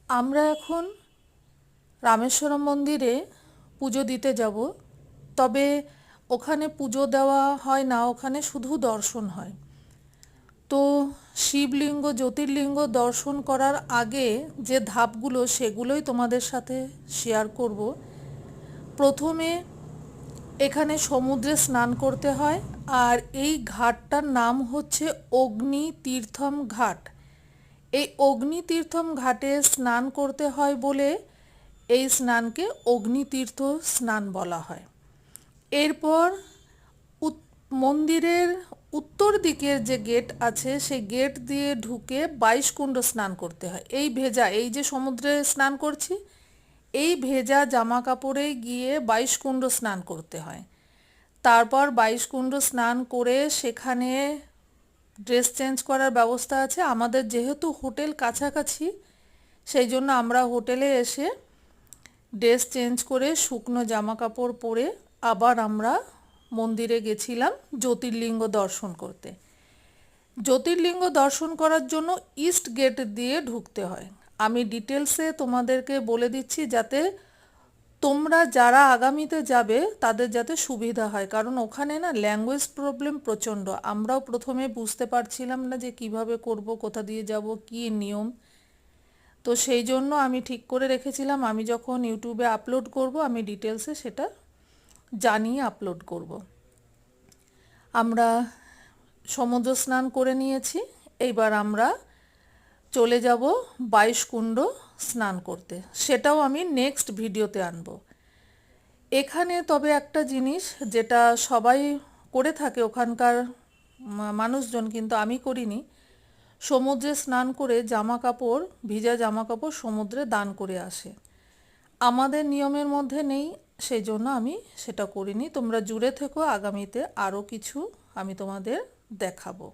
আমরা এখন রামেশ্বরম মন্দিরে পুজো দিতে যাব। তবে ওখানে পুজো দেওয়া হয় না, ওখানে শুধু দর্শন হয়। তো শিবলিঙ্গ জ্যোতির্লিঙ্গ দর্শন করার আগে যে ধাপগুলো সেগুলোই তোমাদের সাথে শেয়ার করব। প্রথমে এখানে সমুদ্রে স্নান করতে হয়, আর এই ঘাটটার নাম হচ্ছে অগ্নি তীর্থম ঘাট। এই অগ্নি তীর্থম ঘাটে স্নান করতে হয় বলে এই স্নানকে অগ্নিতীর্থ স্নান বলা হয়। এরপর মন্দিরের উত্তর দিকের যে গেট আছে সেই গেট দিয়ে ঢুকে 22 কুণ্ড স্নান করতে হয়। এই যে সমুদ্রে স্নান করছি, এই ভেজা জামা কাপড়ে গিয়ে 22 কুণ্ড স্নান করতে হয়। তারপর 22 কুণ্ড স্নান করে সেখানে ড্রেস চেঞ্জ করার ব্যবস্থা আছে। আমাদের যেহেতু হোটেল কাছাকাছি, সেই জন্য আমরা হোটেলে এসে ড্রেস চেঞ্জ করে শুকনো জামা কাপড় পরে আবার আমরা মন্দিরে গেছিলাম জ্যোতির্লিঙ্গ দর্শন করতে। জ্যোতির্লিঙ্গ দর্শন করার জন্য ইস্ট গেট দিয়ে ঢুকতে হয়। আমি ডিটেলসে তোমাদেরকে বলে দিচ্ছি যাতে তোমরা যারা আগামীতে যাবে তাদের যাতে সুবিধা হয়, কারণ ওখানে না ল্যাঙ্গুয়েজ প্রবলেম প্রচণ্ড। আমরাও প্রথমে বুঝতে পারছিলাম না যে কিভাবে করব, কোথা দিয়ে যাব, কী নিয়ম। তো সেই জন্য আমি ঠিক করে রেখেছিলাম আমি যখন ইউটিউবে আপলোড করব আমি ডিটেলসে সেটা জানিয়ে আপলোড করব। আমরা সমুদ্র স্নান করে নিয়েছি, এইবার আমরা চলে যাব 22 কুণ্ড স্নান করতে। সেটাও আমি নেক্সট ভিডিওতে আনব। এখানে তবে একটা জিনিস যেটা সবাই করে থাকে ওখানকার মানুষজন, কিন্তু আমি করিনি, সমুদ্রে স্নান করে জামা কাপড়, ভিজা জামা কাপড় সমুদ্রে দান করে আসে। আমাদের নিয়মের মধ্যে নেই, সেই জন্য আমি সেটা করিনি। তোমরা জুড়ে থেকো, আগামীতে আরও কিছু আমি তোমাদের দেখাবো।